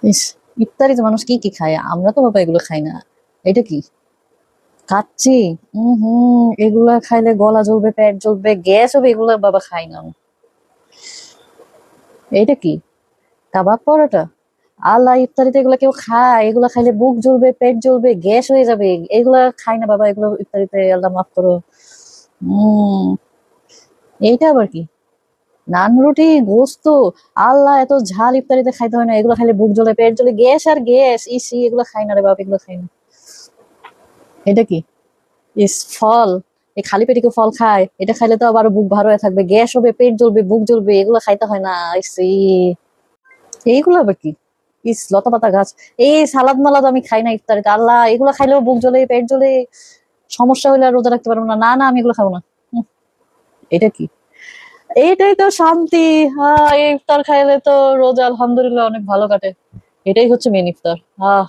ইস, ইফতারিতে মানুষ কি কি খায়? আমরা তো বাবা এগুলো খাই না। এটা কি? কাচ্চি? এগুলা খাইলে গলা জ্বলবে, পেট জ্বলবে, গ্যাস হবে, এগুলা বাবা খাই না আমি। এটা কি? কাবাব পরোটা? আল্লাহ, ইফতারিতে এগুলা কেউ খায়? এগুলা খাইলে বুক জ্বলবে, পেট জ্বলবে, গ্যাস হয়ে যাবে। এগুলা খাই না বাবা, এগুলো ইফতারিতে, আল্লাহ মাফ করো। উম এইটা আবার কি? নান রুটি, গোস্ত? আল্লাহ, এত ঝাল ইফতারিতে খাইতে হয় না? এগুলো খাইলে বুক জ্বলে, পেট জ্বলে, গ্যাস আর গ্যাস। ইসি, এগুলো খাই না রে বাবা, এগুলো খাই না। এটা কি? ইস, ফল? এই খালি পেটে কেউ ফল খায়? এটা খাইলে তো আবার বুক ভার হয়ে থাকবে, গ্যাস হবে, পেট জ্বলবে, বুক জ্বলবে, এগুলো খাইতে হয় না। ইসি, এইগুলো আবার কি? ইস, লতা পাতা গাছ? এই সালাদ মালাদ আমি খাই না ইফতারিতে। আল্লাহ, এগুলো খাইলেও বুক জ্বলে, পেট জ্বলে, সমস্যা হইলে আর রোজা রাখতে পারবো না। না না, আমি এগুলো খাবো না। হুম, এটা কি? এইটাই তো শান্তি। হ্যাঁ, এই ইফতার খাইলে তো রোজা আলহামদুলিল্লাহ অনেক ভালো কাটে। এটাই হচ্ছে মেন ইফতার। আহ